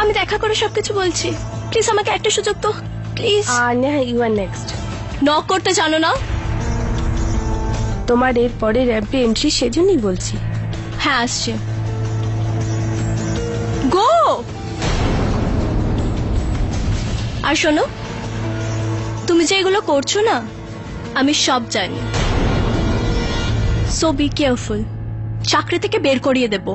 আমি দেখা করে সবকিছু বলছি, প্লিজ আমাকে একটা সুযোগ তো please. Neha, you are next. Knock করতে জানো না? তোমার এর পরে র্যাম্পে এন্ট্রি, সেজন্যই বলছি। হ্যাঁ আসছে, গো। আর শোনো, তুমি যে এগুলো করছো না, আমি সব জানি। সো বি কেয়ারফুল, চাকরি থেকে বের করিয়ে দেবো।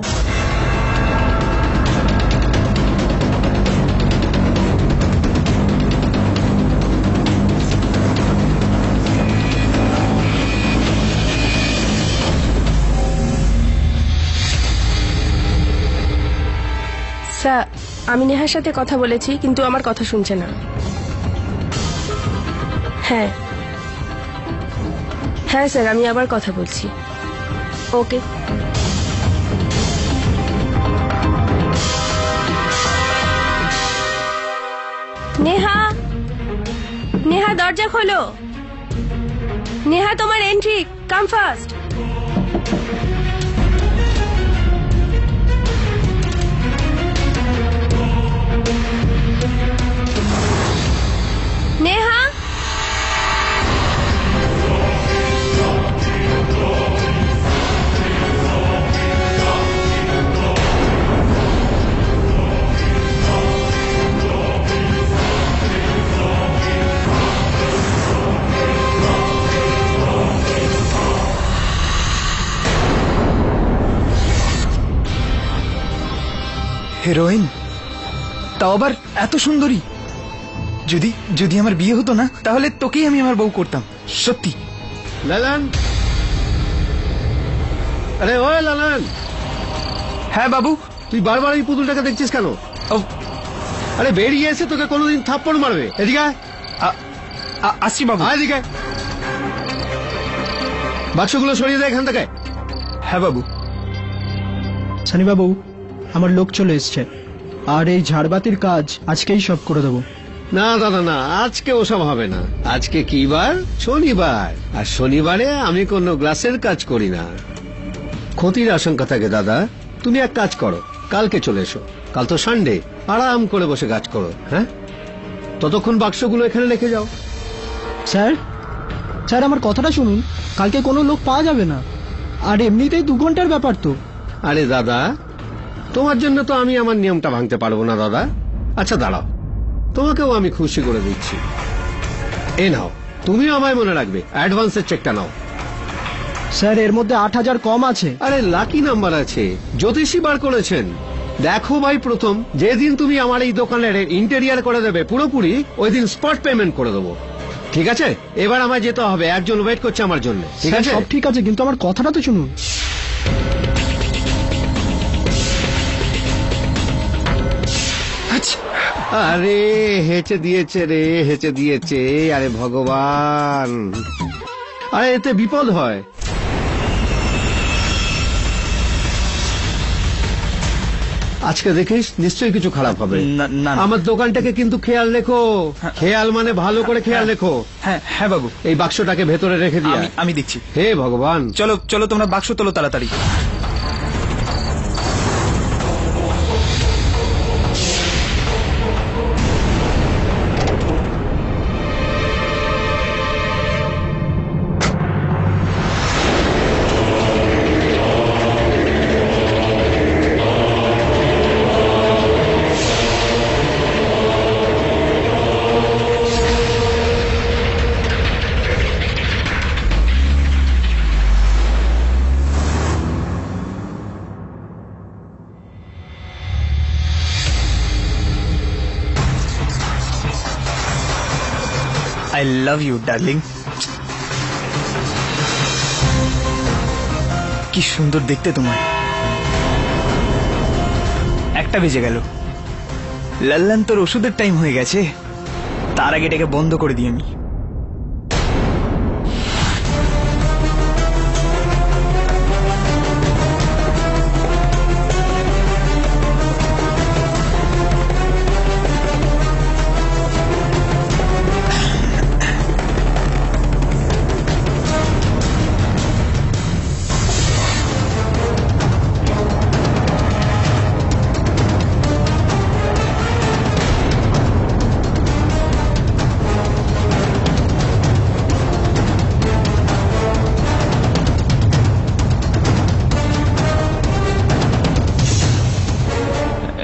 স্যার, আমি নেহার সাথে কথা বলেছি, কিন্তু আমার কথা শুনছে না। হ্যাঁ হ্যাঁ স্যার, আমি আবার কথা বলছি। ওকে। নেহা, নেহা দরজা খোলো। নেহা, তোমার এন্ট্রি, কাম ফাস্ট। নেহা, হিরোইন, তাও আবার এত সুন্দরী। যদি যদি আমার বিয়ে হতো না, তাহলে তোকেই আমি আমার বউ করতাম, সত্যি। লালান, আরে ও লালান। হ্যাঁ বাবু। তুই বারবার এই পুতুলটাকে দেখছিস কেন? আরে বেরিয়ে এসে তোকে কোনোদিন থাপ্পড় মারবে। এদিকে আসছি বাবু। এদিকে বাক্সগুলো সরিয়ে দেয় এখান থেকে। হ্যাঁ বাবু। সানি বাবু, আমার লোক চলে এসছে, আর এই ঝাড়বাতির কাজ আজকেই সব করে দেবো। না দাদা না, আজকে ওসব হবে না। আজকে কি বার? শনিবার, আর শনিবারে আমি কোনো গ্লাসের কাজ করি না। ক্ষতির আশঙ্কা থাকে দাদা। তুমি এক কাজ করো, কালকে চলে এসো। কাল তো সানডে, আরাম করে বসে কাজ করো। হ্যাঁ, ততক্ষণ বাক্সগুলো এখানে রেখে যাও। স্যার, স্যার আমার কথাটা শুনুন, কালকে কোনো লোক পাওয়া যাবে না, আর এমনিতেই 2 ঘন্টার ব্যাপার তো। আরে দাদা, তোমার জন্য তো আমি আমার নিয়মটা ভাঙতে পারবো না দাদা। আচ্ছা দাঁড়াও, তোমাকেও আমি খুশি করে দিচ্ছি। এ নাও, তুমিও আমায় মনে রাখবে, অ্যাডভান্সের চেকটা নাও। স্যার, এর মধ্যে 8,000 কম আছে। আরে লাকি নাম্বার আছে, জ্যোতিষী বার করেছেন। দেখো ভাই, প্রথম যেদিন তুমি আমার এই দোকানের ইন্টেরিয়ার করে দেবে পুরোপুরি, ওই দিন স্পট পেমেন্ট করে দেবো। ঠিক আছে? এবার আমায় যেতে হবে, একজন ওয়েট করছে আমার জন্য। ঠিক আছে? সব ঠিক আছে, কিন্তু আমার কথাটা তো শুনুন। আরে হেঁচে দিয়েছে রে, হেঁচে দিয়েছে। আরে ভগবান, আরে এতে বিপদ হয়। আজকে দেখিস, নিশ্চয়ই কিছু খারাপ হবে। আমার দোকানটাকে কিন্তু খেয়াল রেখো। খেয়াল মানে ভালো করে খেয়াল রেখো। হ্যাঁ হ্যাঁ বাবু। এই বাক্সটাকে ভেতরে রেখে দিয়া। আমি দেখছি। হে ভগবান। চলো চলো, তোমরা বাক্স তোলো তাড়াতাড়ি। I love you darling. কি সুন্দর দেখতে তোমায়। 1টা বেজে গেল। লাল্লান, তোর ওষুধের টাইম হয়ে গেছে, তার আগে এটাকে বন্ধ করে দিই আমি।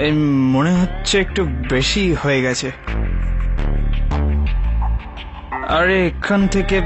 এই মনে হচ্ছে একটু বেশি হয়ে গেছে। আরে এখান থেকে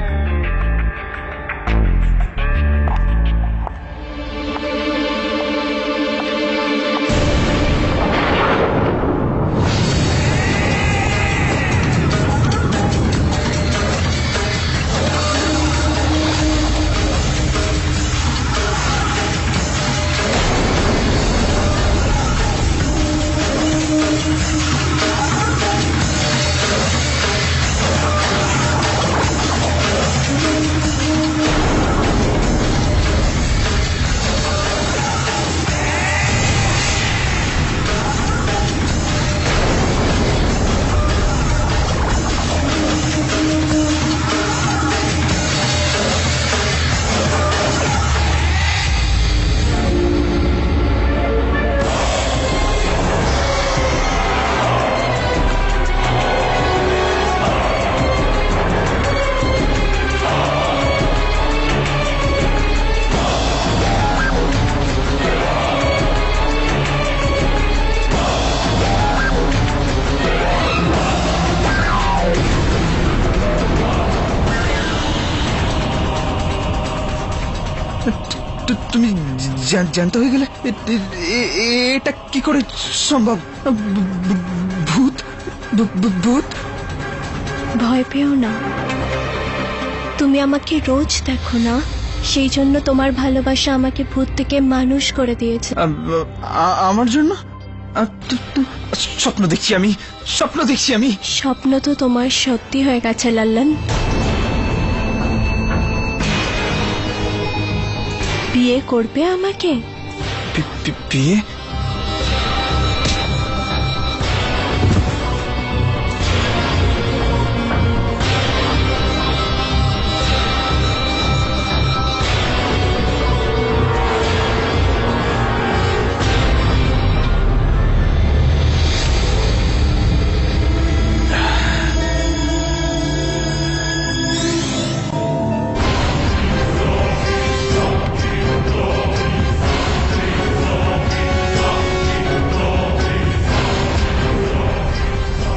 তুমি জ্যান্ত হয়ে গেলে? এটা কি করে সম্ভব? ভূত? ভূত? ভয় পেও না, তুমি আমাকে রোজ দেখো না, সেই জন্য তোমার ভালোবাসা আমাকে ভূত থেকে মানুষ করে দিয়েছে। আমার জন্য? স্বপ্ন দেখছি আমি, স্বপ্ন দেখছি আমি। স্বপ্ন তো তোমার সত্যি হয়ে গেছে লাল্লান। বিয়ে করবে আমাকে? বিয়ে?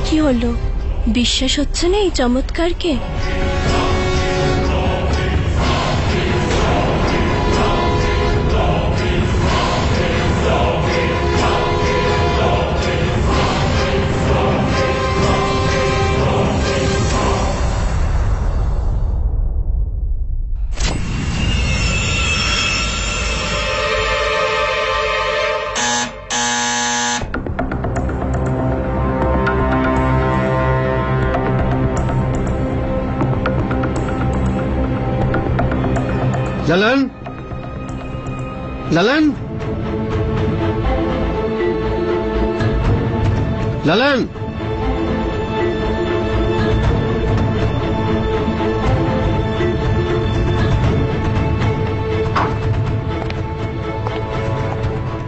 কি হলো, বিশ্বাস হচ্ছে না এই চমৎকারকে? লালন, লালন, লালন,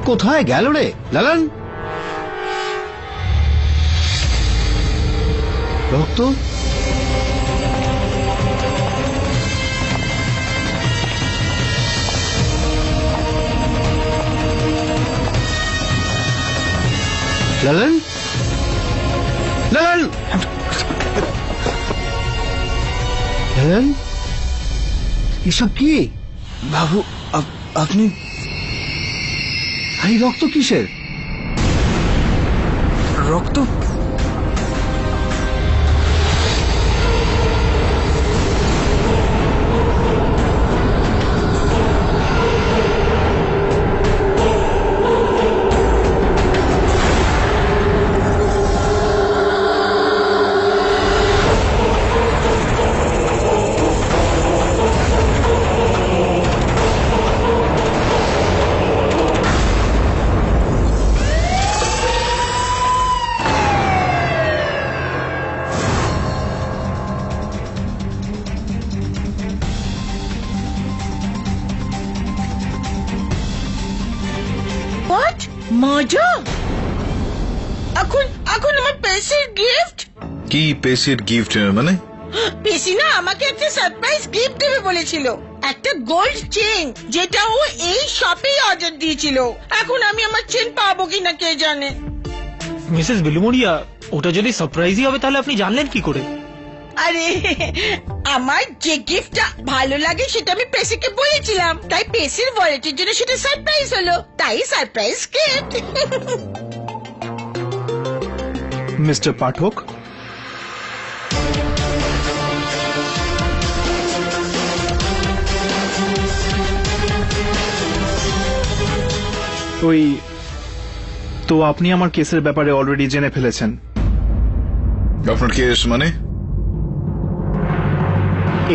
কোথায় গেল রে লালন? রক্ত? লালন, লালন, লালন, এসব কি? বাবু, আপনি? এই রক্ত কিসের? রক্ত? মজা। এখন এখন আমার পেশির গিফট। কি পেসির গিফট মানে? পেশি না আমাকে একটা সারপ্রাইজ গিফট দেবে বলেছিল, একটা গোল্ড চেন, যেটা ও এই শপেই অর্ডার দিয়েছিল। এখন আমি আমার চেন পাবো কিনা কে জানে। মিসেস বিলুমোরিয়া, ওটা যদি সারপ্রাইজই হবে তাহলে আপনি জানলেন কি করে? আরে আমার যে গিফটটা ভালো লাগে সেটা আমি পেশিকে বলেছিলাম, তাই পেশির ওয়ালেটের জন্য সেটা সারপ্রাইজ হলো, তাই সারপ্রাইজ গিফট। মিস্টার পাঠক, ওই তো আপনি আমার কেসের ব্যাপারে অলরেডি জেনে ফেলেছেন। আপনার কেস মানে?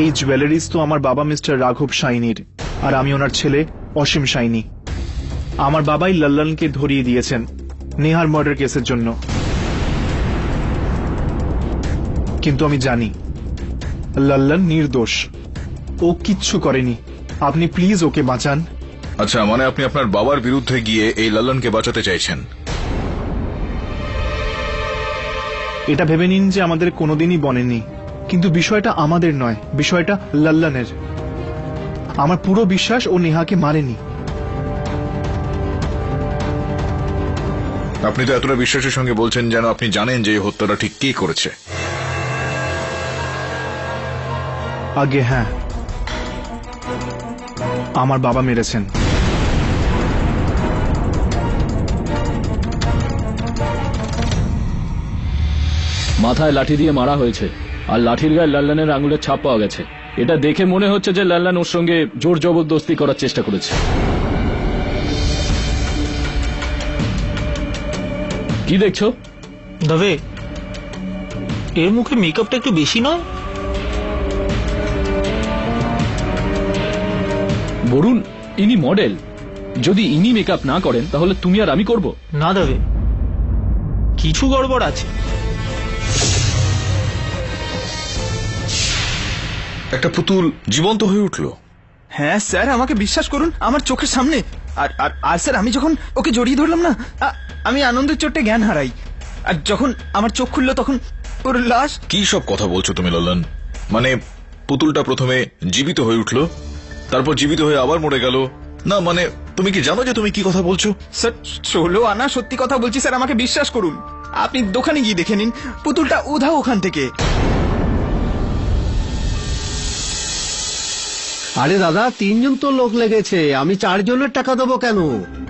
এই জুয়েলারিজ তো আমার বাবা মিস্টার রাঘব সাইনির, আর আমি ওনার ছেলে অসীম সাইনি। আমার বাবাই লল্লনকে ধরিয়ে দিয়েছেন নেহার মার্ডার কেসের জন্য, কিন্তু আমি জানি লল্লন নির্দোষ, ও কিচ্ছু করেনি। আপনি প্লিজ ওকে বাঁচান। আচ্ছা, মানে আপনি আপনার বাবার বিরুদ্ধে গিয়ে এই লল্লনকে বাঁচাতে চাইছেন? এটা ভেবে নিন যে আমাদের কোনোদিনই বনেনি, কিন্তু বিষয়টা আমাদের নয়, বিষয়টা লল্লনের। আমার পুরো বিশ্বাস ও নেহাকে মারেনি। আপনি তো এতটা বিশ্বাসের সঙ্গে বলছেন যেন আপনি জানেন যে এই হত্যাটা ঠিক কে করেছে। আগে হ্যাঁ, আমার বাবা মেরেছেন। মাথায় লাঠি দিয়ে মারা হয়েছে, আর লাঠির গায়ে লাল্লানের আঙুলের ছাপ পাওয়া গেছে। এটা দেখে মনে হচ্ছে যে লাল্লান ওর সঙ্গে জোর জবরদস্তি করার চেষ্টা করেছে। কি দেখছো? দবে, এর মুখে মেকআপটা একটু বেশি নয়? বরুণ, ইনি মডেল, যদি ইনি মেকআপ না করেন তাহলে তুমি আর আমি করব না দবে, কিছু গড়বড় আছে। একটা পুতুল জীবন্ত হয়ে উঠলো। হ্যাঁ স্যার, আমাকে বিশ্বাস করুন, আমার চোখের সামনে। আর আর আর স্যার, আমি যখন ওকে জড়িয়ে ধরলাম না, আমি আনন্দের চোটে জ্ঞান হারাই, আর যখন আমার চোখ খুললো তখন ওর লাশ। কি সব কথা বলছো তুমি লল্লন? মানে পুতুলটা প্রথমে জীবিত হয়ে উঠলো, তারপর জীবিত হয়ে আবার মরে গেল? না মানে তুমি কি জানো যে তুমি কি কথা বলছো? স্যার 16 আনা সত্যি কথা বলছি স্যার, আমাকে বিশ্বাস করুন। আপনি দোকানে গিয়ে দেখে নিন, পুতুলটা উধাও ওখান থেকে। আরে দাদা, 3 জন তো লোক লেগেছে, আমি 4 জনের টাকা দেবো কেন?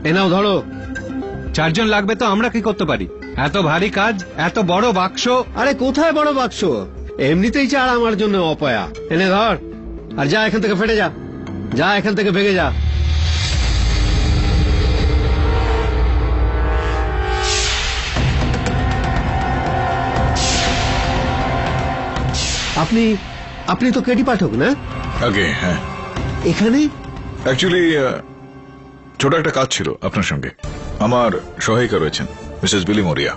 এ নাও ধরো। 4 জন লাগবে তো আমরা কি করতে পারি? এত ভারী কাজ, এত বড় বাক্স। আরে কোথায় বড় বাক্স, এমনিতেই 4 আমার জন্য অপয়া। এনে ধর, আর যা এখান থেকে, ফেটে যা, যা এখান থেকে ভেগে যা। আপনি আপনি তো কেটি পাঠক না? আগে হ্যাঁ। এখানে অ্যাকচুয়ালি ছোট একটা কাজ ছিল আপনার সঙ্গে। আমার সহায়িকা রয়েছেন মিসেস বিলিমোরিয়া,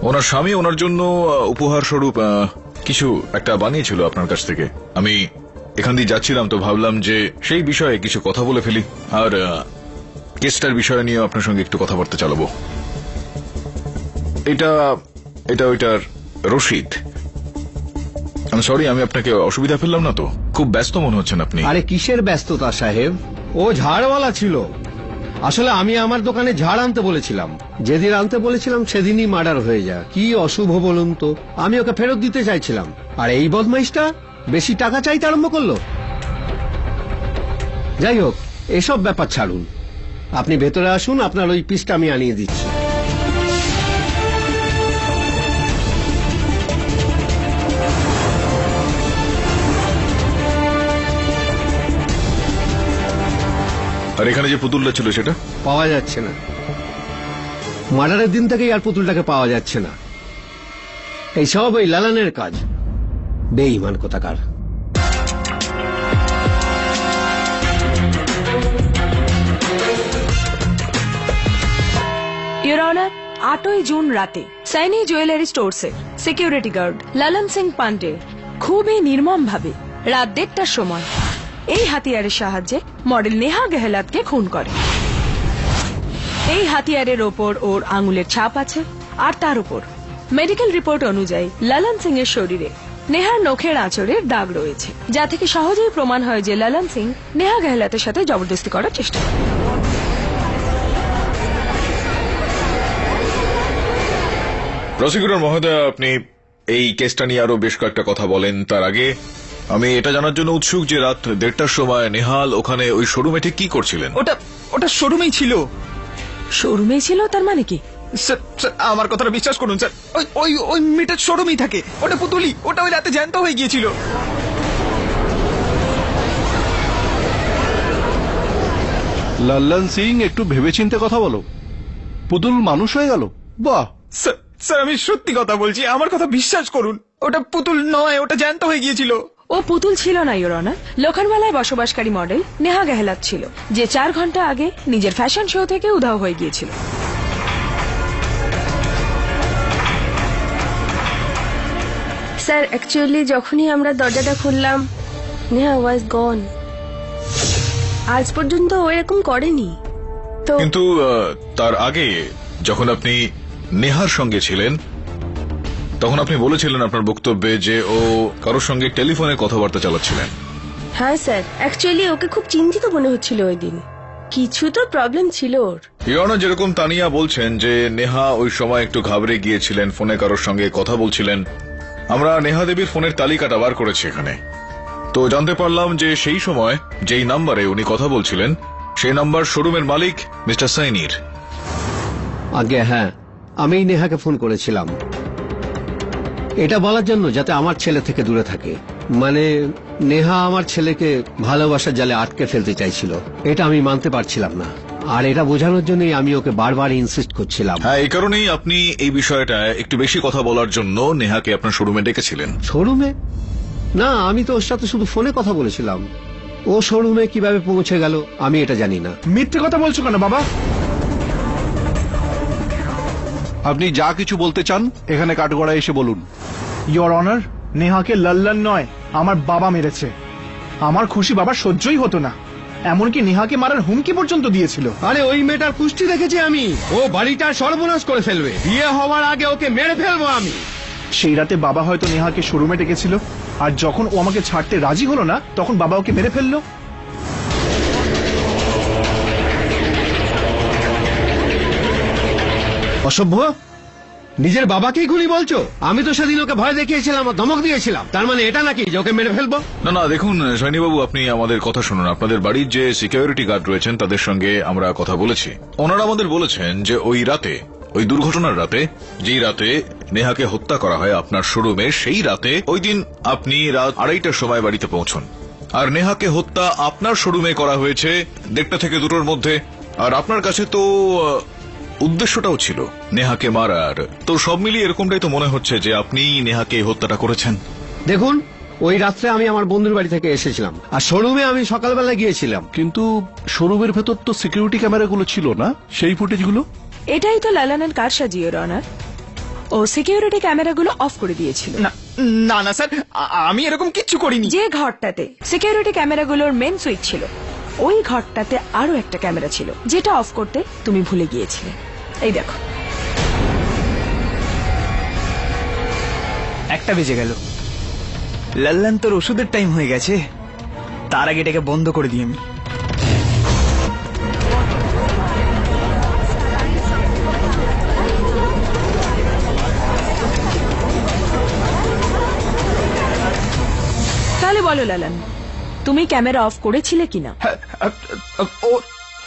ওনার স্বামী ওনার জন্য উপহার স্বরূপ কিছু একটা বানিয়েছিল আপনার কাছ থেকে। আমি এখান দিয়ে যাচ্ছিলাম তো ভাবলাম যে সেই বিষয়ে কিছু কথা বলে ফেলি, আর কেসটার বিষয় নিয়ে আপনার সঙ্গে একটু কথাবার্তা চালাবো। এটা এটা ওইটার রশিদ। আমি সরি, আমি আপনাকে অসুবিধা ফেললাম না তো? খুব ব্যস্ত মনে হচ্ছেন আপনি। আরে কিসের ব্যস্ততা সাহেব, ও ঝাড়ওয়ালা ছিল। আসলে আমি আমার দোকানে ঝাড় আনতে বলেছিলাম, যেদিন আনতে বলেছিলাম সেদিনই মার্ডার হয়ে যায়। কি অশুভ বলুন তো, আমি ওকে ফেরত দিতে চাইছিলাম, আর এই বদমাইশটা বেশি টাকা চাইতে আরম্ভ করলো। যাই হোক, এসব ব্যাপার ছাড়ুন, আপনি ভেতরে আসুন, আপনার ওই পিসটা আমি আনিয়ে দিচ্ছি। আর এখানে যে পুতুলটা ছিল সেটা পাওয়া যাচ্ছে না। মার্ডারের দিন থেকেই আর পুতুলটাকে পাওয়া যাচ্ছে না। এই সব ওই লালানের কাজ, বেঈমান কোথাকার। ইয়োর অনার, 8ই জুন রাতে সাইনি জুয়েলারি স্টোরসে সিকিউরিটি গার্ড লালন সিং পান্ডে খুবই নির্মম ভাবে রাত 1:30টার সময় এই হাতিয়ারের সাহায্যে মডেল নেহা গেহলাতকে খুন করে। এই হাতিয়ারের ওপর ওর আঙুলের ছাপ আছে, আর তার উপর মেডিকেল রিপোর্ট অনুযায়ী ললন সিং এর শরীরে নেহার নখের আঁচড়ের দাগ রয়েছে, যা থেকে সহজেই প্রমাণ হয় যে ললন সিং নেহা গেহলতের সাথে জবরদস্তি করার চেষ্টা করে। প্রসিকিউটর মহোদয়, আপনি এই কেসটা নিয়ে আরো বেশ কয়েকটা কথা বলেন। তার আগে আমি এটা জানার জন্য উৎসুক যে রাত 1:30টার সময় নেহাল ওখানে ওই শোরুমে ঠিক কি করছিলেন? ওটা শোরুমেই ছিল। শোরুমে ছিল তার মানে কি? স্যার স্যার, আমার কথাটা বিশ্বাস করুন স্যার, ওই মেয়েটার শোরুমেই থাকে। ওটা পুতুলি, ওটা ওই রাতে জ্যান্ত হয়ে গিয়েছিল। লল্লন সিং, একটু ভেবেচিন্তে কথা বলো। পুতুল মানুষ হয়ে গেল? বাহ! স্যার আমি সত্যি কথা বলছি, আমার কথা বিশ্বাস করুন। ওটা পুতুল নয়, ওটা জ্যান্ত হয়ে গিয়েছিল। ও পুতুল ছিল না ইওর অনার। লোখনওয়ালায় বসবাসকারী মডেল নেহা গেহলত ছিল, যে 4 ঘন্টা আগে নিজের ফ্যাশন শো থেকে উধাও হয়ে গিয়েছিল। স্যার অ্যাকচুয়ালি যখনই আমরা দরজাটা খুললাম, নেহা ওয়াজ গন। আজ পর্যন্ত ও এরকম করেনি তো। কিন্তু তার আগে যখন আপনি নেহার সঙ্গে ছিলেন, তখন আপনি বলেছিলেন আপনার বক্তব্যে যে ও কারোর সঙ্গে টেলিফোনে কথাবার্তা চালাচ্ছিলেন। হ্যাঁ স্যার, অ্যাকচুয়ালি ওকে খুব চিন্তিত মনে হচ্ছিল ওই দিন। কিছু তো প্রবলেম ছিল ওর। ইয়না, যেরকম তানিয়া বলছেন যে নেহা ওই সময় একটু ঘাবড়ে গিয়েছিলেন, ফোনে কারোর সঙ্গে কথা বলছিলেন। আমরা নেহা দেবীর ফোনের তালিকাটা বার করেছি এখানে। তো জানতে পারলাম যে সেই সময় যেই নাম্বারে উনি কথা বলছিলেন, সেই নাম্বার শোরুমের মালিক মিস্টার সাইনির। আগে হ্যাঁ, আমি নেহাকে ফোন করেছিলাম এটা বলার জন্য যাতে আমার ছেলে থেকে দূরে থাকে। মানে নেহা আমার ছেলেকে ভালোবাসার জালে আটকে ফেলতে চাইছিল, এটা আমি মানতে পারছিলাম না। আর এটা বোঝানোর জন্যই আমি ওকে বারবার ইনসিস্ট করছিলাম। হ্যাঁ, এই কারণেই আপনি এই বিষয়টা একটু বেশি কথা বলার জন্য নেহাকে আপনার শোরুমে ডেকেছিলেন। শোরুমে? না, আমি তো ওর সাথে শুধু ফোনে কথা বলেছিলাম। ও শোরুমে কিভাবে পৌঁছে গেল আমি এটা জানি না। মিথ্যে কথা বলছো কেন বাবা? আপনি যা কিছু বলতে চান এখানে কাঠগড়ায় এসে বলুন। ইয়োর অনার, নেহাকে লল্লন নয়, আমার বাবা মেরেছে। আমার খুশি বাবার সহ্যই হতো না, এমনকি নেহাকে মারার হুমকি পর্যন্ত দিয়েছিল। আরে ওই মেয়েটার কুষ্টি দেখেছি আমি, ও বাড়িটার সর্বনাশ করে ফেলবে। বিয়ে হওয়ার আগে ওকে মেরে ফেলবো আমি। সেই রাতে বাবা হয়তো নেহাকে শোরুমে ডেকেছিল, আর যখন ও আমাকে ছাড়তে রাজি হলো না, তখন বাবা ওকে মেরে ফেললো। অসভ্য! নিজের বাবাকেই গুলি বলছো? আমি তো সেদিন ওকে ভয় দেখিয়েছিলাম, ধমক দিয়েছিলাম। তার মানে এটা নাকি যে ওকে মেরে ফেলবো? না না, দেখুন সাইনিবাবু, আপনি আমাদের কথা শুনুন। আপনাদের বাড়ির যে সিকিউরিটি গার্ড রয়েছেন তাদের সঙ্গে আমরা কথা বলেছি। ওনারা আমাদের বলেছেন যে ওই রাতে, ওই দুর্ঘটনার রাতে, যেই রাতে নেহাকে হত্যা করা হয় আপনার শোরুমে, সেই রাতে ওই দিন আপনি রাত 2:30টার সময় বাড়িতে পৌঁছন। আর নেহাকে হত্যা আপনার শোরুমে করা হয়েছে 1:30 থেকে 2টোর মধ্যে। আর আপনার কাছে তো উদ্দেশ্যটাও ছিল নেহাকে মারার। তো সব মিলিয়ে এরকমটাই তো মনে হচ্ছে যে আপনি নেহাকে এই হত্যাটা করেছেন। দেখুন, ওই রাত্রে আমি আমার বন্ধুর বাড়ি থেকে এসেছিলাম, আর শোরুমে আমি সকালবেলা গিয়েছিলাম। কিন্তু শোরুমের ভেতর তো সিকিউরিটি ক্যামেরাগুলো ছিল না, সেই ফুটেজগুলো? এটাই তো লালানের কারসাজি ইওর অনার। ও সিকিউরিটি ক্যামেরাগুলো অফ করে দিয়েছিল। না না স্যার, আমি এরকম কিচ্ছু করিনি। যে ঘরটাতে সিকিউরিটি ক্যামেরাগুলোর মেন সুইচ ছিল, ওই ঘরটাতে আরো একটা ক্যামেরা ছিল, যেটা অফ করতে তুমি ভুলে গিয়েছিলে। এই দেখো, 1টা বেজে গেল। লল্লন, তোর ওষুধের টাইম হয়ে গেছে, তার আগে এটাকে বন্ধ করে দিই আমি। তাহলে বলো লালান, তুমি ক্যামেরা অফ করেছিলে কিনা?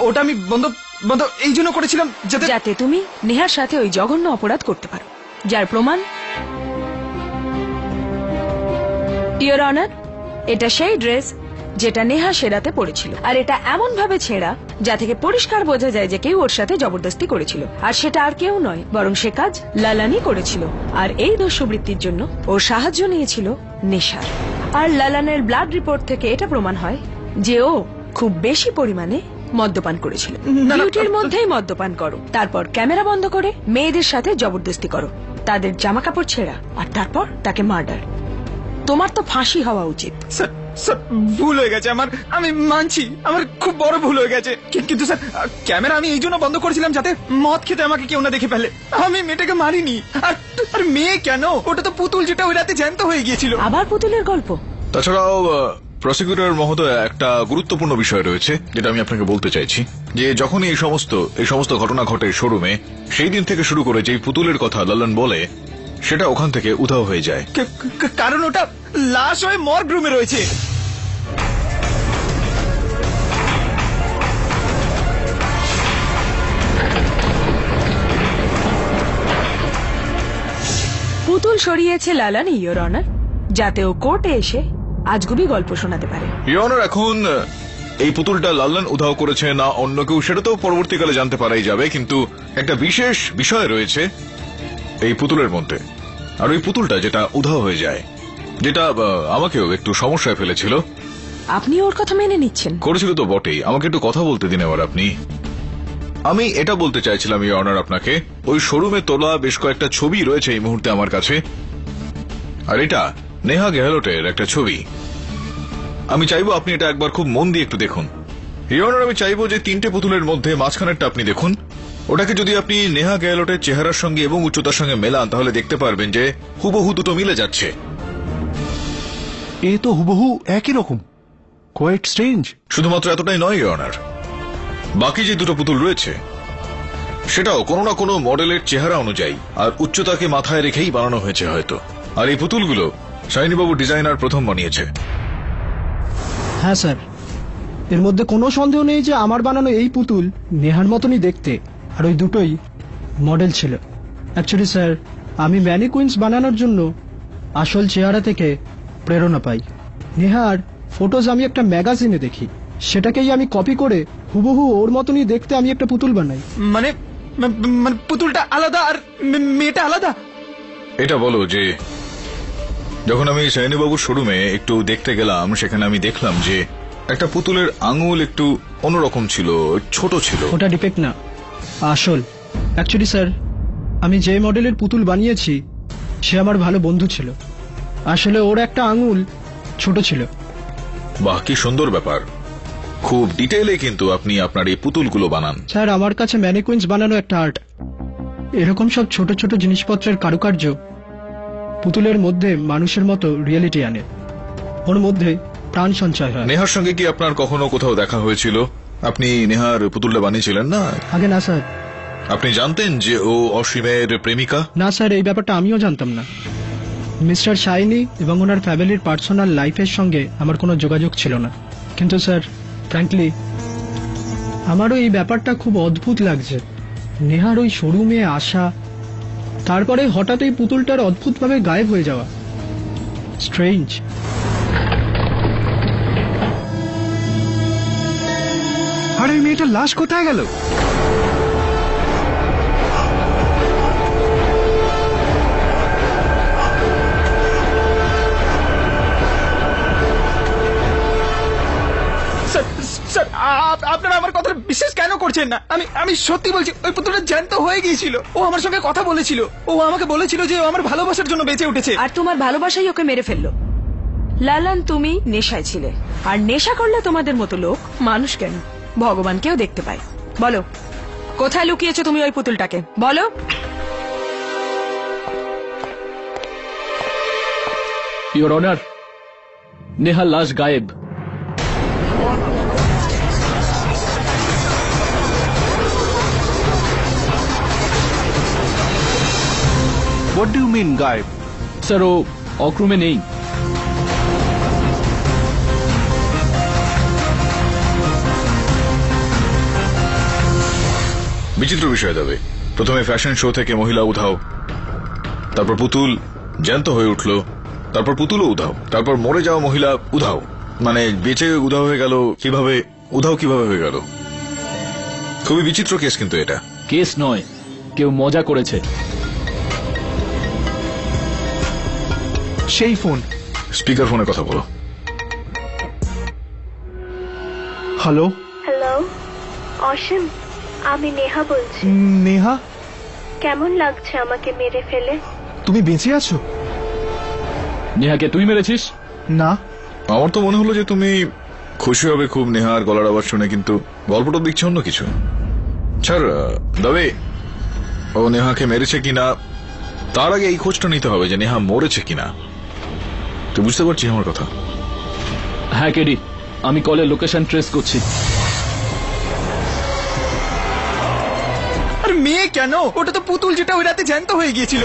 ওটা আমি বন্ধ বন্ধ এই জন্য করেছিলাম যাতে তুমি নেহার সাথে ওই জঘন্য অপরাধ করতে পারো, যার প্রমাণ ইওর অনার, এটা সেই ড্রেস যেটা নেহা সেরাতে পড়েছিল। আর এটা এমন ভাবে ছেঁড়া যা থেকে পরিষ্কার বোঝা যায় যে কেউ ওর সাথে জবরদস্তি করেছিল। আর সেটা আর কেউ নয়, বরং সে কাজ লালানই করেছিল। আর এই দস্যুবৃত্তির জন্য ওর সাহায্য নিয়েছিল নেশার। আর লালানের ব্লাড রিপোর্ট থেকে এটা প্রমাণ হয় যে ও খুব বেশি পরিমাণে মদ্যপান করেছিল। ডিউটির মধ্যেই মদ্যপান করো, তারপর ক্যামেরা বন্ধ করে মেয়েদের সাথে জবরদস্তি করো, তাদের জামা কাপড় ছেঁড়া, আর তারপর তাকে মার্ডার। তোমার তো ফাঁসি হওয়া উচিত। স্যার স্যার ভুল হয়ে গেছে আমার, আমি মানছি আমার খুব বড় ভুল হয়ে গেছে, কিন্তু স্যার ক্যামেরা আমি এই জন্য বন্ধ করেছিলাম যাতে মদ খেতে আমাকে কেউ না দেখে ফেলে। আমি মেয়েটাকে মারিনি। আর মেয়ে কেন, ওটা তো পুতুল যেটা ওই রাতে জ্যান্ত হয়ে গিয়েছিল। আবার পুতুলের গল্প? তাছাড়াও প্রসিকিউটর মহোদয় একটা গুরুত্বপূর্ণ বিষয় রয়েছে যেটা আমি আপনাকে বলতে চাইছি, যে যখনই এই সমস্ত ঘটনা ঘটে শোরুমে, সেই দিন থেকে শুরু করে যে পুতুলের কথা লালন বলে সেটা ওখান থেকে উধাও হয়ে যায়। কারণ ওটা লাশ হয়ে মর্গ রুমে রয়েছে। পুতুল সরিয়েছে লালন, ইয়োর অনার, যাতে ও কোর্টে এসে আজগুবি গল্প শোনাতে পারে। ইয়োর অনার, এখন এই পুতুলটা লালন উধাও করেছে না অন্য কেউ সেটা তো পরবর্তীকালে জানতে পারাই যাবে, কিন্তু একটা বিশেষ বিষয় রয়েছে এই পুতুলের মধ্যে। আর ওই পুতুলটা যেটা উধাও হয়ে যায়, যেটা আমাকেও একটু সমস্যায় ফেলেছিল। আপনি ওর কথা মেনে নিচ্ছেন? করেছিল তো বটেই, আমাকে একটু কথা বলতে দিন এবার আপনি। আমি এটা বলতে চাইছিলাম ইয়োর অনার আপনাকে, ওই শোরুমে তোলা বেশ কয়েকটা ছবি রয়েছে এই মুহূর্তে আমার কাছে, আর এটা নেহা গেহলটের একটা ছবি। আমি চাইবো আপনি এটা একবার খুব মন দিয়ে একটু দেখুন। ইয়োর অনার, আমি চাইবো যে 3টে পুতুলের মধ্যে মাঝখানেরটা আপনি দেখুন। ওটাকে যদি আপনি নেহা গেহলটের চেহারার সঙ্গে এবং উচ্চতার সঙ্গে মেলান তাহলে দেখতে পারবেন যে হুবহু দুটো মিলে যাচ্ছে। এ তো হুবহু একই রকম, কোয়াইট স্ট্রেঞ্জ। শুধুমাত্র এতটাই নয় ইয়োর অনার, বাকি যে দুটো পুতুল রয়েছে সেটাও কোনো না কোনো মডেলের চেহারা অনুযায়ী আর উচ্চতাকে মাথায় রেখেই বানানো হয়েছে হয়তো। আর এই পুতুলগুলো শাইনিবাবু ডিজাইনার প্রথম বানিয়েছে। হ্যাঁ স্যার, এর মধ্যে কোনো সন্দেহ নেই যে আমার বানানো এই পুতুল নেহার মতনই দেখতে, আর ওই দুটোই মডেল ছিল। অ্যাকচুয়ালি স্যার, আমি ম্যানিকুইন্স বানানোর জন্য আসল চেহারা থেকে প্রেরণা পাই। নেহার ফটোজ আমি একটা ম্যাগাজিনে দেখি, সেটাকেই আমি কপি করে হুবহু ওর মতনই দেখতে আমি একটা পুতুল বানাই। মানে পুতুলটা আলাদা আর মেয়েটা আলাদা? এটা বলো যে যখন আমি শাইনিবাবুর শোরুমে একটু দেখতে গেলাম, সেখানে আমি দেখলাম যে একটা পুতুলের আঙুল একটু অন্যরকম ছিল, ছোট ছিল। ওটা ডিফেক্ট না, আসল। অ্যাকচুয়ালি স্যার, আমি যে মডেলের পুতুল বানিয়েছি সে আমার ভালো বন্ধু ছিল। আসলে ওর একটা আঙুল ছোট ছিল। বাহ, কি সুন্দর ব্যাপার। খুব ডিটেইলে কিন্তু আপনি আপনার এই পুতুলগুলো বানান। স্যার, আমার কাছে ম্যানিকুইন্স বানানো একটা আর্ট। এরকম সব ছোট ছোট জিনিসপত্রের কারুকার্য পুতুলের মধ্যে মানুষের মতো রিয়েলিটি আনে, ওর মধ্যে প্রাণ সঞ্চয় হয়। নেহার সঙ্গে কি আপনার কখনো কোথাও দেখা হয়েছিল? আপনি নেহার পুতুলটা বানিয়েছিলেন না? আগে না স্যার। আপনি জানতেন যে ও অসীমের প্রেমিকা? না স্যার, এই ব্যাপারটা আমিও জানতাম না। মিস্টার শাইনি এবং ওনার ফ্যামিলির পার্সোনাল লাইফের সঙ্গে আমার কোনো যোগাযোগ ছিল না। কিন্তু স্যার, ফ্র্যাঙ্কলি আমারও এই ব্যাপারটা খুব অদ্ভুত লাগছে। নেহার ওই শোরুমে আসা, তারপরে হঠাৎ এই পুতুলটার অদ্ভুতভাবে গায়েব হয়ে যাওয়া, স্ট্রেঞ্জ। আর এই মেয়েটার লাশ কোথায় গেল? স্যার, আপনারা আমার কথা বিশ্বাস কেন করছেন না? আমি সত্যি বলছি, ওই পুতুলটা জ্যান্ত হয়ে গিয়েছিল। ও আমার সঙ্গে কথা বলেছিল, ও আমাকে বলেছিল যে ও আমার ভালোবাসার জন্য বেঁচে উঠেছে। আর তোমার ভালোবাসাই ওকে মেরে ফেললো। লালন, তুমি নেশায় ছিলে, আর নেশা করলে তোমাদের মতো লোক মানুষ কেন ভগবানকেও দেখতে পায়। বলো, কোথায় লুকিয়েছো তুমি ওই পুতুলটাকে? বলো। ইয়োর অনার, নেহার লাশ গায়েব। হোয়াট ডু ইউ মিন গায়েব? স্যার, ও অক্রমে নেই। বিচিত্র বিষয় তবে, প্রথমে ফ্যাশন শো থেকে মহিলা উধাও, তারপর পুতুল জ্যান্ত হয়ে উঠল, তারপর পুতুলও উধাও, তারপর মরে যাওয়া মহিলা উধাও। মানে বেঁচে উধাও হয়ে গেল কিভাবে? উধাও কিভাবে হয়ে গেল? খুবই বিচিত্র কেস কিন্তু এটা। কেস নয়, কেউ মজা করেছে। সেই ফোন। স্পিকার ফোনে কথা বলো। হ্যালো হ্যালো অসীম, আমি নেহা বলছি। নেহা, কেমন লাগছে আমাকে মেরে ফেলে? তুমি বেঁচে আছো? নেহাকে তুই মেরেছিস? না, আমার তো মনে হলো যে তুমি খুশি হবে খুব নেহার গলার আওয়াজ শুনে, কিন্তু গল্পটা দেখছি অন্য কিছু। স্যার তবে ও নেহাকে মেরেছে কিনা তার আগে এই খোঁজটা নিতে হবে যে নেহা মরেছে কিনা। তুই বুঝতে পারছিস আমার কথা? হ্যাঁ কেডি, আমি কলের লোকেশন ট্রেস করছি। আর মেয়ে কেন? ওটা তো পুতুল যেটা ওই রাতে জ্যান্ত হয়ে গিয়েছিল।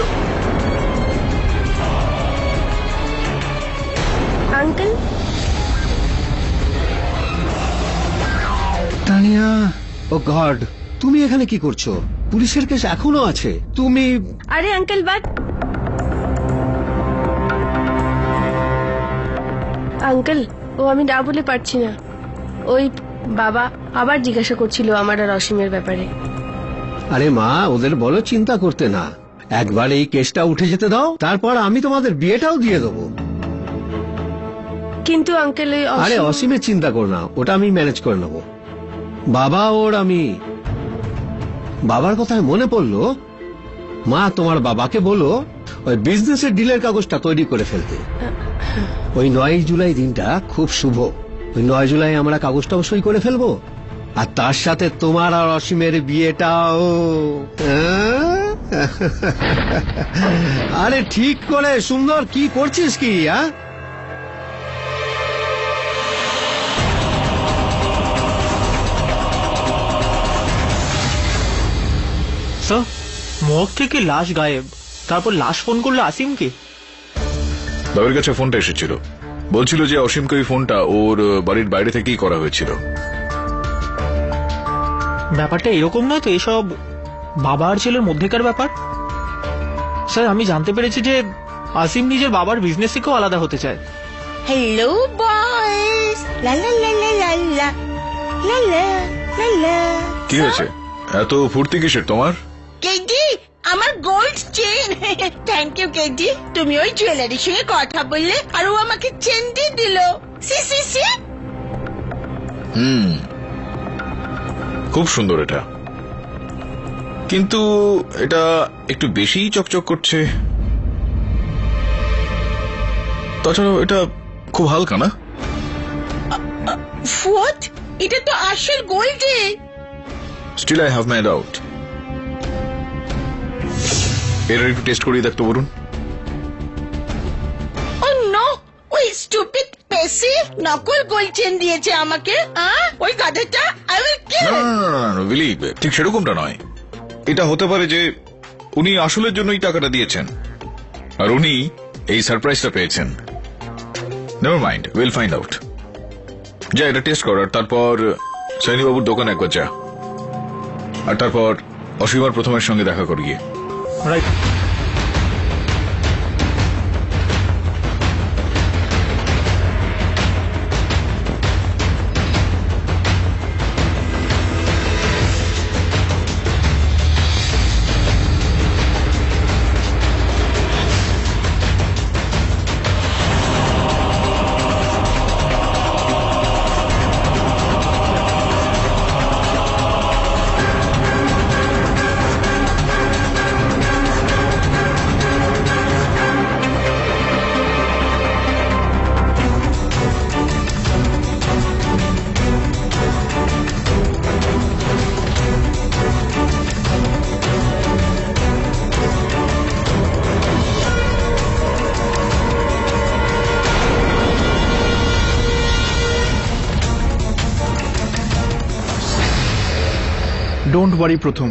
আঙ্কেল, তানিয়া, ও গড, তুমি এখানে কি করছো? পুলিশের কেস এখনো আছে। তুমি আরে আঙ্কেল বাট আঙ্কেল, ও আমি না বলে পারছি না। ওই বাবা আবার জিজ্ঞাসা করছিল আমার আর অসীমের ব্যাপারে। আরে মা, ওদের বলো চিন্তা করতে না, একবার এই কেসটা উঠে যেতে দাও, তারপর আমি তোমাদের বিয়েটাও দিয়ে দেবো। কিন্তু আঙ্কেল ওই আরে অসীমের চিন্তা করো না, ওটা আমি ম্যানেজ করে নেবো। বাবা ওর আমি বাবার কথায় মনে পড়লো, মা তোমার বাবাকে বলো ওই বিজনেসের ডিলের কাগজটা তৈরি করে ফেলতে। ওই 9 জুলাই দিনটা খুব শুভ। ওই 9 জুলাই আমরা কাগজটাও সই করে ফেলবো, আর তার সাথে তোমার আর অসীমের বিয়েটাও। আরে ঠিক করে সুন্দর, কি করছিস কি? স্যার, মগ থেকে লাশ গায়েব, তারপর লাশ ফোন করলো আসিমকে। বাবার কাছে ফোনটা এসেছিল, বলছিল যে অসীমকে ওই ফোনটা ওর বাড়ির বাইরে থেকেই করা হয়েছিল। ব্যাপারটা এরকম নয় তো, এসব বাবা আর ছেলের মধ্যেকার ব্যাপার। স্যার, আমি জানতে পেরেছি যে আসিম নিজের বাবার বিজনেস থেকেও আলাদা হতে চায়। হ্যালো বয়েস, লা লা লা লা লা লা লা লা লা লা। কি হয়েছে? এত ফুর্তি কিসের তোমার? কেডি, আমার gold chain. Thank you KD, তুমি ওই জুয়েলারির সঙ্গে কথা বললে আর ও আমাকে চেন দিয়ে দিল। সি সি সি। খুব সুন্দর এটা, কিন্তু এটা একটু বেশি চকচক করছে। তাছাড়াও এটা খুব হালকা না? হোয়াট? এটা তো আসল গোল্ডের। Still I have my doubt. এর একটু টেস্ট করিয়ে দেখতে বলুন। ও নো, ওই স্টুপিড পেসি নকল গোল্ড চেন দিয়েছে আমাকে। ওই গাধাটা, আই উইল কিল। না, বিলি, ঠিক সেরকমটা নয়। এটা হতে পারে যে উনি আসলের জন্যই টাকাটা দিয়েছেন, আর উনি এই সারপ্রাইজটা পেয়েছেন। Never mind, will find out. যা এটা টেস্ট কর, আর তারপর সৈনীবাবুর দোকানে একবার যা, আর তারপর অসীমার প্রথমের সঙ্গে দেখা কর গিয়ে। রাইট। ডোন্ট ওয়ারি প্রথম,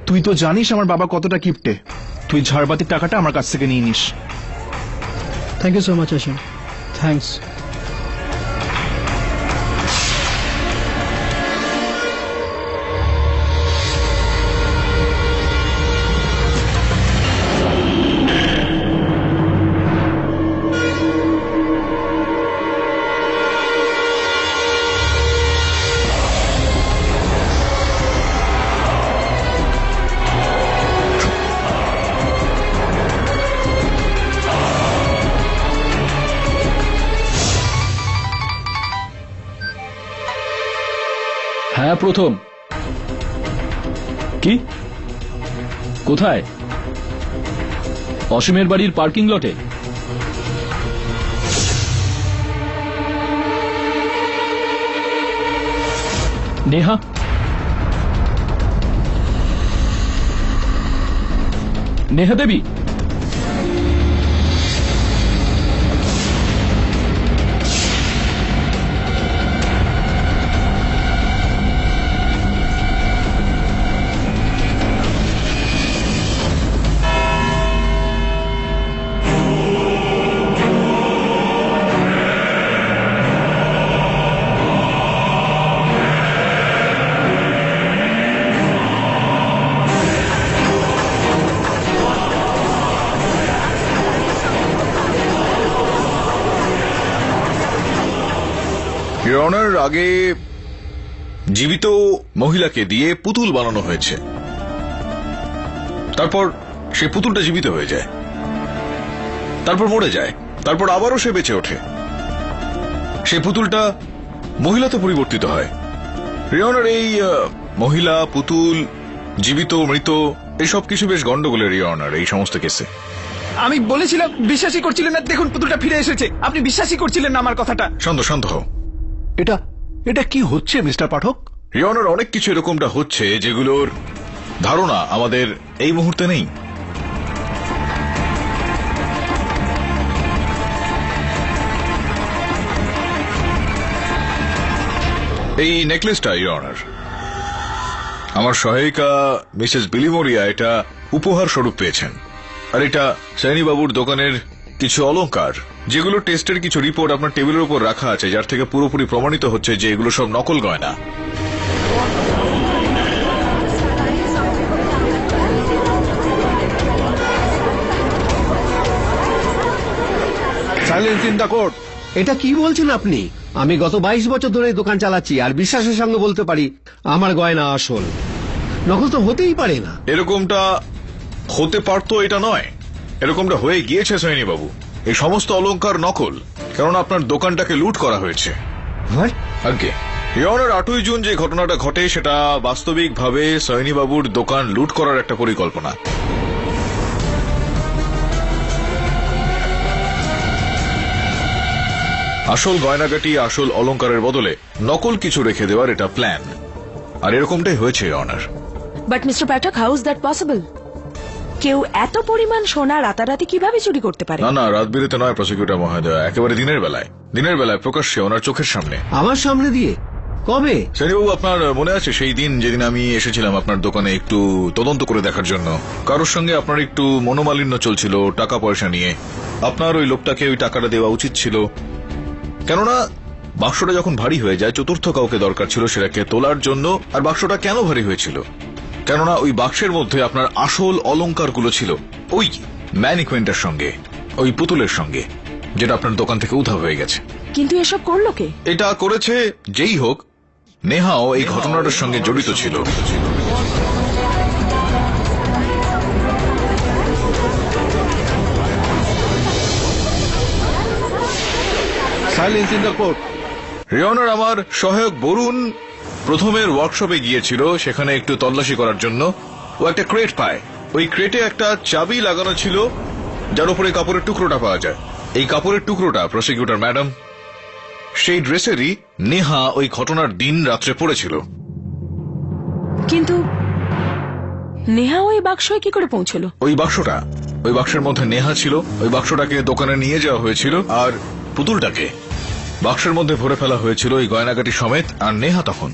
তুই তো জানিস আমার বাবা কতটা কিপটে। তুই ঝাড়বাতির টাকাটা আমার কাছ থেকে নিয়ে নিস। Thank you so much Asim, thanks. হ্যাঁ প্রথম। কি? কোথায়? অসীমের বাড়ির পার্কিং লটে? নেহা, নেহা দেবী, ইওর অনার, আগে জীবিত মহিলাকে দিয়ে পুতুল বানানো হয়েছে, তারপর সে পুতুলটা জীবিত হয়ে যায়, তারপর মরে যায়, তারপর আবারও সে বেঁচে ওঠে, সে পুতুলটা মহিলাতে পরিবর্তিত হয়। ইওর অনার, এই মহিলা, পুতুল, জীবিত, মৃত এসব কিছু বেশ গন্ডগোলের ইওর অনার এই সমস্ত কেসে। আমি বলেছিলাম, বিশ্বাসই করছিলেন না। দেখুন পুতুলটা ফিরে এসেছে, আপনি বিশ্বাসই করছিলেন না আমার কথাটা। শান্ত হও। এটা কি হচ্ছে মিস্টার পাঠক? ইওর অনার, অনেক কিছু এরকমটা হচ্ছে যেগুলোর ধারণা আমাদের এই মুহূর্তে নেই। এই নেকলেসটা ইওর অনার, আমার সহায়িকা মিসেস বিলিমোরিয়া এটা উপহার স্বরূপ পেয়েছেন। আর এটা সাইনি বাবুর দোকানের কিছু অলংকার, যেগুলো টেস্টের কিছু রিপোর্ট আপনার টেবিলের উপর রাখা আছে, যার থেকে পুরোপুরি প্রমাণিত হচ্ছে যে এগুলো সব নকল গয়না। Silence in the court. এটা কি বলছেন আপনি? আমি গত 22 বছর ধরে এই দোকান চালাচ্ছি, আর বিশ্বাসের সঙ্গে বলতে পারি আমার গয়না আসল, নকল তো হতেই পারে না। এরকমটা হতে পারতো এটা নয়, এরকমটা হয়ে গিয়েছে সাইনি বাবু। এই সমস্ত অলংকার নকল, কারণ আপনার দোকানটাকে লুট করা হয়েছে। আগে ইওর অনার, 8ই জুন যে ঘটনাটা ঘটে সেটা বাস্তবিকভাবে সাইনি বাবুর দোকান লুট করার একটা পরিকল্পনা। আসল গয়নাগাটি, আসল অলংকারের বদলে নকল কিছু রেখে দেওয়ার এটা প্ল্যান, আর এরকমটাই হয়েছে your honour. But mister Pathak, how is that possible? কেউ এত পরিমাণ সোনা রাতারাতি কিভাবে চুরি করতে পারে? না, রাত বিরেতে নয় প্রসিকিউটর মহোদয়, একেবারে দিনের বেলায় প্রকাশ্যে ওনার চোখের সামনে। আমার সামনে দিয়ে? কবে? সাইনিবাবু, আপনার মনে আছে সেই দিন যেদিন আমি এসেছিলাম আপনার দোকানে একটু তদন্ত করে দেখার জন্য? কারোর সঙ্গে আপনার একটু মনোমালিন্য চলছিল টাকা পয়সা নিয়ে। আপনার ওই লোকটাকে ওই টাকাটা দেওয়া উচিত ছিল, কেননা বাক্সটা যখন ভারী হয়ে যায় চতুর্থ কাউকে দরকার ছিল সেটাকে তোলার জন্য। আর বাক্সটা কেন ভারী হয়েছিল? কেননা ওই বাক্সের মধ্যে আপনার আসল অলংকারগুলো ছিল, ওই ম্যানিকুইনটার সঙ্গে, ওই পুতুলের সঙ্গে, যেটা আপনার দোকান থেকে উধাও হয়ে গেছে। কিন্তু এসব করলো কে? এটা করেছে যেই হোক, নেহাও এই ঘটনাটার সঙ্গে জড়িত ছিল। Silence in the court. Your honour, আমার সহায়ক বরুণ প্রথমের ওয়ার্কশপে গিয়েছিল সেখানে একটু তল্লাশি করার জন্য। ও একটা ক্রেট পায়, ওই ক্রেটে একটা চাবি লাগানো ছিল যার উপরে কাপড়ের টুকরোটা পাওয়া যায়। এই কাপড়ের টুকরোটা প্রসিকিউটর ম্যাডাম, সেই ড্রেসেরই নেহা ওই ঘটনার দিন রাত্রে পড়েছিল। কিন্তু নেহা ওই বাক্সে কি করে পৌঁছলো? ওই বাক্সের মধ্যে নেহা ছিল, ওই বাক্সটাকে দোকানে নিয়ে যাওয়া হয়েছিল, আর পুতুলটাকে বাক্সের মধ্যে ভরে ফেলা হয়েছিল ওই গয়নাগাটি সমেত। আর নেহা তখন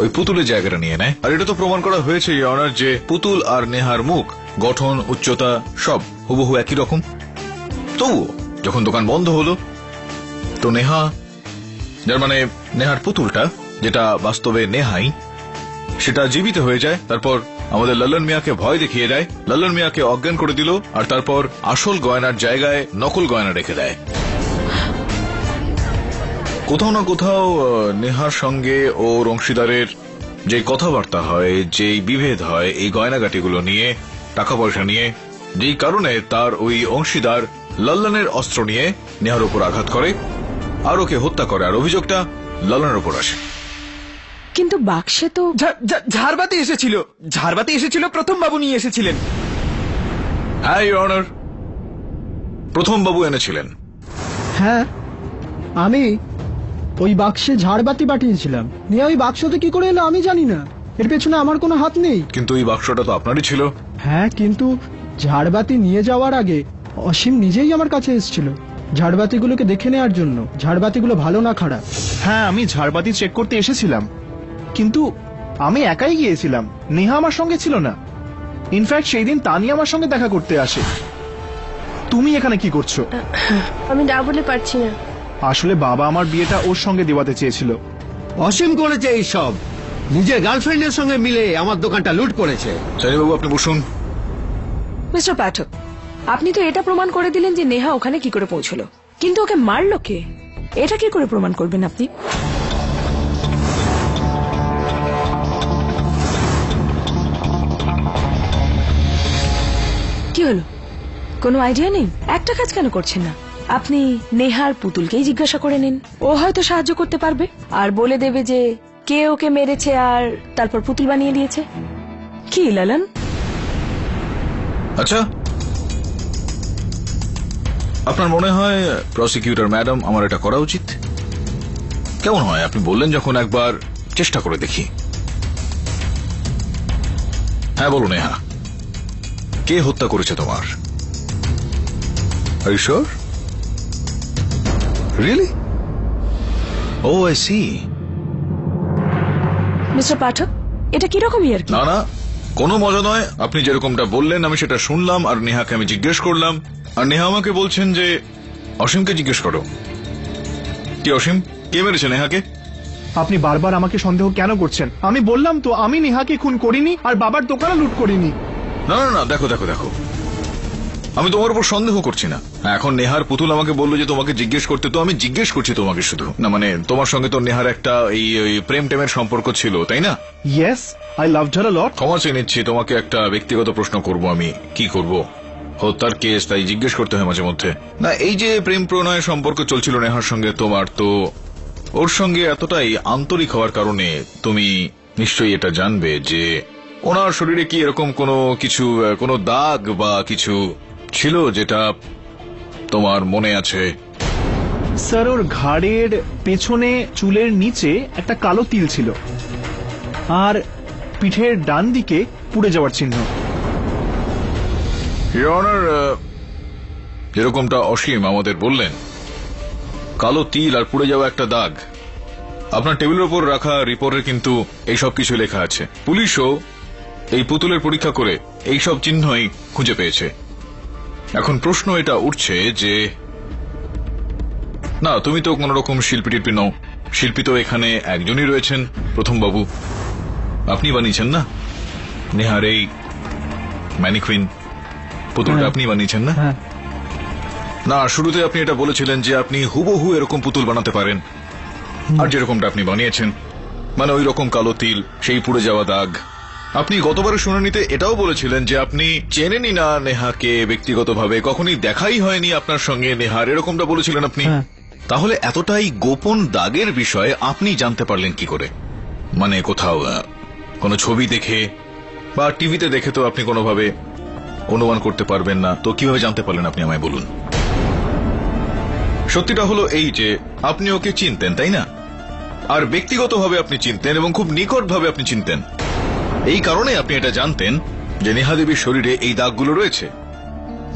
ওই পুতুলের জায়গাটা নিয়ে নেয়। আর এটা তো প্রমাণ করা হয়েছে ইওর অনার যে পুতুল আর নেহার মুখ, গঠন, উচ্চতা সব হুবহু একই রকম। তবুও যখন দোকান বন্ধ হলো তো নেহা, যার মানে নেহার পুতুলটা, যেটা বাস্তবে নেহাই, সেটা জীবিত হয়ে যায়। তারপর আমাদের লল্লন মিয়াকে ভয় দেখিয়ে দেয়, লল্লন মিয়াকে অজ্ঞান করে দিল, আর তারপর আসল গয়নার জায়গায় নকল গয়না রেখে দেয়। কোথাও না কোথাও নেহার সঙ্গে ওর অংশীদারের যে কথাবার্তা হয়, যেই বিভেদ হয় এই গয়নাগাটিগুলো নিয়ে, টাকা পয়সা নিয়ে, যেই কারণে তার ওই অংশীদার লল্লনের অস্ত্র নিয়ে নেহার উপর আঘাত করে আর ওকে হত্যা করে, আর অভিযোগটা লল্লনের উপর আসে। কিন্তু বাক্সে তো ঝাড়বাতি এসেছিল, প্রথম বাবু নিয়ে এসেছিলেন। হ্যাঁ ইওর অনার, প্রথম বাবু এনেছিলেন। হ্যাঁ, আমি ওই বাক্সে ঝাড়বাতি পাঠিয়েছিলাম। নেহা ওই বাক্সতে কি করে এলো আমি জানি না, এর পেছনে আমার কোনো হাত নেই। কিন্তু এই বাক্সটা তো আপনারই ছিল। হ্যাঁ, কিন্তু ঝাড়বাতি নিয়ে যাওয়ার আগে অসীম নিজেই আমার কাছে এসেছিল ঝাড়বাতিগুলোকে দেখে নেওয়ার জন্য, ঝাড়বাতিগুলো ভালো না খারাপ। হ্যাঁ, আমি ঝাড়বাতি চেক করতে এসেছিলাম, কিন্তু আমি একাই গিয়েছিলাম, নেহা আমার সঙ্গে ছিল না। ইনফ্যাক্ট সেই দিন তানি আমার সঙ্গে দেখা করতে আসে। তুমি এখানে কি করছো? আমি না বলে পারছি না। আসলে বাবা আমার বিয়েটা ওর সঙ্গে দেওয়াতে চেয়েছিল। অসীম করেছে এই সব, নিজের গার্লফ্রেন্ডের সঙ্গে মিলে আমার দোকানটা লুট করেছে। সাইনিবাবু আপনি বসুন। মিস্টার পাঠক, আপনি তো এটা প্রমাণ করে দিলেন যে নেহা ওখানে কি করে পৌঁছলো, কিন্তু ওকে মারলো কে এটা কি করে প্রমাণ করবেন আপনি? কি হলো, কোনো আইডিয়া নেই? একটা কাজ কেন করছেন না? আপনি নেহার পুতুলকেই জিজ্ঞাসা করে নিন, ও হয়তো সাহায্য করতে পারবে আর বলে দেবে যে কে ওকে মেরেছে আর তারপর পুতুল বানিয়ে দিয়েছে। কি লালন? আচ্ছা, আপনার মনে হয় প্রসিকিউটর ম্যাডাম আমার এটা করা উচিত? কেমন হয় আপনি বললেন যখন একবার চেষ্টা করে দেখি। হ্যাঁ বলুন নেহা, কে হত্যা করেছে তোমার? Are you sure? Really? Oh, I see. Mister Pathak, এটা কিরকম ইয়ার কি? না না, কোনো মজা নয়। আপনি যেরকমটা বললেন আমি সেটা শুনলাম, আর নেহাকে আমি জিজ্ঞেস করলাম, আর নেহা আমাকে বলছেন যে অসীমকে জিজ্ঞেস করো। কি অসীম, কে মেরেছে নেহাকে? আপনি বারবার আমাকে সন্দেহ কেন করছেন? আমি বললাম তো আমি নেহাকে খুন করিনি আর বাবার দোকানে লুট করিনি। না না না, দেখো দেখো দেখো, আমি তোমার উপর সন্দেহ করছি না। এখন নেহার পুতুল আমাকে বললো যে তোমাকে জিজ্ঞেস করতে, তো আমি জিজ্ঞেস করছি তোমাকে শুধু। না মানে তোমার সঙ্গে তো নেহার একটা এই প্রেম টেমের সম্পর্ক ছিল, তাই না? ইয়েস, আই লাভড হার আ লট। ক্ষমা চেয়ে নিচ্ছি, তোমাকে একটা ব্যক্তিগত প্রশ্ন করব। আমি কি করব? হত্যার কেস, তাই জিজ্ঞেস করতে হয় মাঝে মধ্যে। না, এই যে প্রেম প্রণয় সম্পর্ক চলছিল নেহার সঙ্গে তোমার, তো ওর সঙ্গে এতটাই আন্তরিক হওয়ার কারণে তুমি নিশ্চয়ই এটা জানবে যে ওনার শরীরে কি এরকম কোনো দাগ বা কিছু ছিল যেটা তোমার মনে আছে? স্যার, ওর ঘাড়ের পেছনে চুলের নিচে একটা কালো তিল ছিল আর পিঠের ডান দিকে পুড়ে যাওয়ার চিহ্ন। ইওর অনার, যেরকমটা অসীম আমাদের বললেন, কালো তিল আর পুড়ে যাওয়া একটা দাগ, আপনার টেবিলের উপর রাখা রিপোর্টে কিন্তু এইসব কিছু লেখা আছে। পুলিশও এই পুতুলের পরীক্ষা করে এইসব চিহ্নই খুঁজে পেয়েছে। এখন প্রশ্ন এটা উঠছে যে না, তুমি তো কোন রকম শিল্পী টিল্পী নও, শিল্পী তো এখানে একজনই রয়েছেন, প্রথম বাবু। আপনি বানিয়েছেন না নেহার এই ম্যানিকুইন পুতুলটা? আপনি বানিয়েছেন না? না, শুরুতে আপনি এটা বলেছিলেন যে আপনি হুবহু এরকম পুতুল বানাতে পারেন, আর যেরকমটা আপনি বানিয়েছেন, মানে ওই রকম কালো তিল, সেই পুড়ে যাওয়া দাগ। আপনি গতবারের শুনানিতে এটাও বলেছিলেন যে আপনি চেনেনই না নেহাকে ব্যক্তিগতভাবে, কখনই দেখাই হয়নি আপনার সঙ্গে নেহার, এরকমটা বলেছিলেন আপনি। তাহলে এতটাই গোপন দাগের বিষয়ে আপনি জানতে পারলেন কি করে? মানে কোথাও কোনো ছবি দেখে বা টিভিতে দেখে তো আপনি কোনোভাবে অনুমান করতে পারবেন না, তো কিভাবে জানতে পারলেন আপনি আমায় বলুন। সত্যিটা হলো এই যে আপনি ওকে চিনতেন, তাই না? আর ব্যক্তিগতভাবে আপনি চিনতেন এবং খুব নিকটভাবে আপনি চিনতেন। এই কারণে আপনি এটা জানতেন যে নেহা দেবীর শরীরে এই দাগগুলো রয়েছে,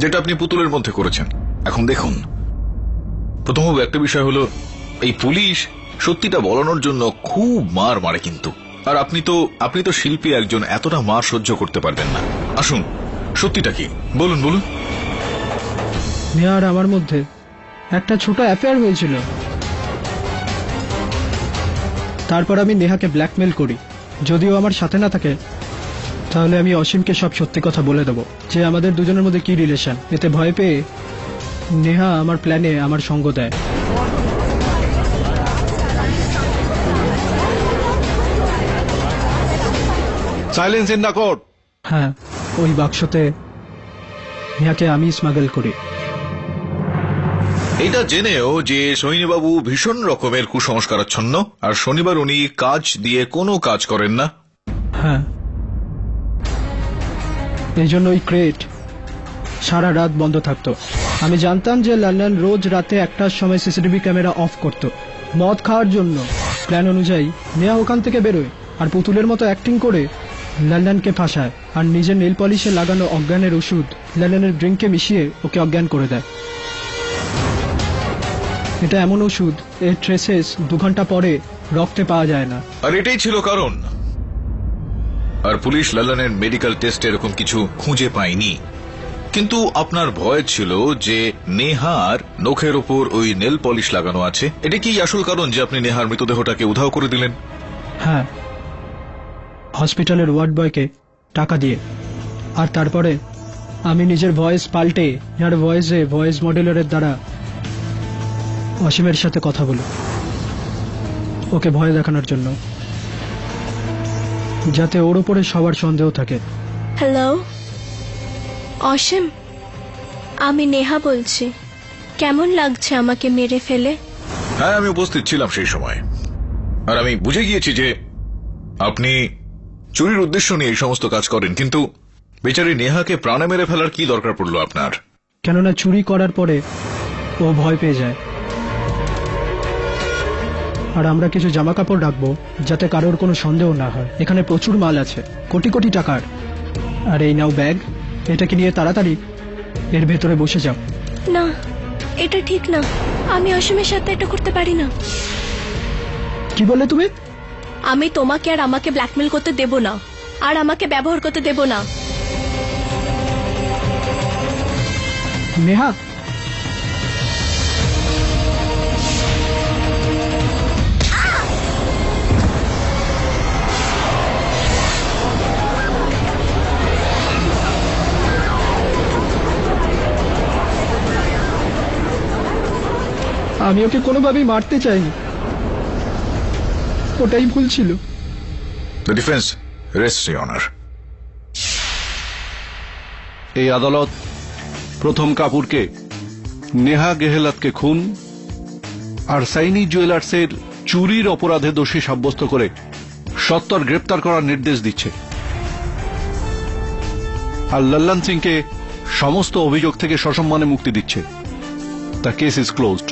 যেটা আপনি পুতুলের মধ্যে করেছেন। এখন দেখুন, প্রথমত একটা বিষয় হলো এই পুলিশ সত্যিটা বলানোর জন্য খুব মার মারে কিন্তু, আর আপনি তো শিল্পী একজন, এতটা মার সহ্য করতে পারবেন না। আসুন, সত্যিটা কি বলুন বলুন। নেহা আর আমার মধ্যে একটা ছোট অ্যাফেয়ার হয়েছিল, তারপর আমি নেহাকে ব্ল্যাকমেল করি। যদিও আমার সাথে না থাকে তাহলে আমি অসীমকে সব সত্যি কথা বলে দেবো যে আমাদের দুজনের মধ্যে কি রিলেশন। এতে ভয় পেয়ে নেহা আমার প্ল্যানে আমার সঙ্গ দেয়। Silence in the court. হ্যাঁ, ওই বাক্সতে নেহাকে আমি স্মাগল করি। এটা জেনেও যে সোহিনীবাবু ভীষণ রকমের কুসংস্কারাচ্ছন্ন, আর শনিবার উনি কাজ দিয়ে কোনো কাজ করেন না। হ্যাঁ, এই জন্য ওই ক্রেট সারা রাত বন্ধ থাকতো। আমি জানতাম যে লন্ডন রোজ রাতে 1টার সময় সিসিটিভি ক্যামেরা অফ করত। মদ খাওয়ার জন্য প্ল্যান অনুযায়ী নেহা ওখান থেকে বেরোয় আর পুতুলের মতো অ্যাক্টিং করে লল্লনকে ফাঁসায় আর নিজের নেল পলিশে লাগানো অজ্ঞানের ওষুধ লল্লনের ড্রিঙ্কে মিশিয়ে ওকে অজ্ঞান করে দেয়। এটা এমন ওষুধ এর ট্রেসেস 2 ঘন্টা পরে রক্তে পাওয়া যায় না। আর এটাই ছিল কারণ। আর পুলিশ লল্লনের মেডিকেল টেস্ট এরকম কিছু খুঁজে পায়নি। কিন্তু আপনার ভয় ছিল যে নেহার নখের ওপর ওই নেল পলিশ লাগানো আছে। এটা কি আসল কারণ যে আপনি নেহার মৃতদেহটাকে উধাও করে দিলেন? হ্যাঁ, হসপিটালের ওয়ার্ড বয়কে টাকা দিয়ে। আর তারপরে আমি নিজের ভয়েস পাল্টে যার ভয়েসে ভয়েস মডেলারের দ্বারা অসীমের সাথে কথা বলি ওকে ভয় দেখানোর জন্য, যাতে ওর উপরে সবার সন্দেহ থাকে। হ্যালো অসীম, আমি নেহা বলছি। কেমন লাগছে আমাকে মেরে ফেলে? হ্যাঁ, আমি উপস্থিত ছিলাম সেই সময়। আর আমি বুঝে গিয়েছি যে আপনি চুরির উদ্দেশ্য নিয়ে এই সমস্ত কাজ করেন। কিন্তু বেচারি নেহাকে প্রাণে মেরে ফেলার কি দরকার পড়লো আপনার? কেননা চুরি করার পরে ও ভয় পেয়ে যায়। আর আমরা কিছু জামা কাপড় রাখবো যাতে কারোর কোনো সন্দেহ না হয়। এখানে প্রচুর মাল আছে, কোটি কোটি টাকার। আর এই নাও ব্যাগ, এটাকে নিয়ে তাড়াতাড়ি এর ভেতরে বসে যাও। না, এটা ঠিক না। আমি অসীমের সাথে এটা করতে পারি না। কি বললে তুমি? আমি তোমাকে আর আমাকে ব্ল্যাকমেল করতে দেব না, আর আমাকে ব্যবহার করতে দেব না। নেহা, আমি ওকে কোনোভাবেই মারতে চাইনি, ওটাই ভুল ছিল। The defence রেস্টস your honour. এই আদালত প্রথম কাপুরকে, নেহা গেহলতকে খুন আর সাইনি জুয়েলার্সের চুরির অপরাধে দোষী সাব্যস্ত করে সত্বর গ্রেপ্তার করার নির্দেশ দিচ্ছে। আর লল্লন সিংকে সমস্ত অভিযোগ থেকে সসম্মানে মুক্তি দিচ্ছে। The case is closed.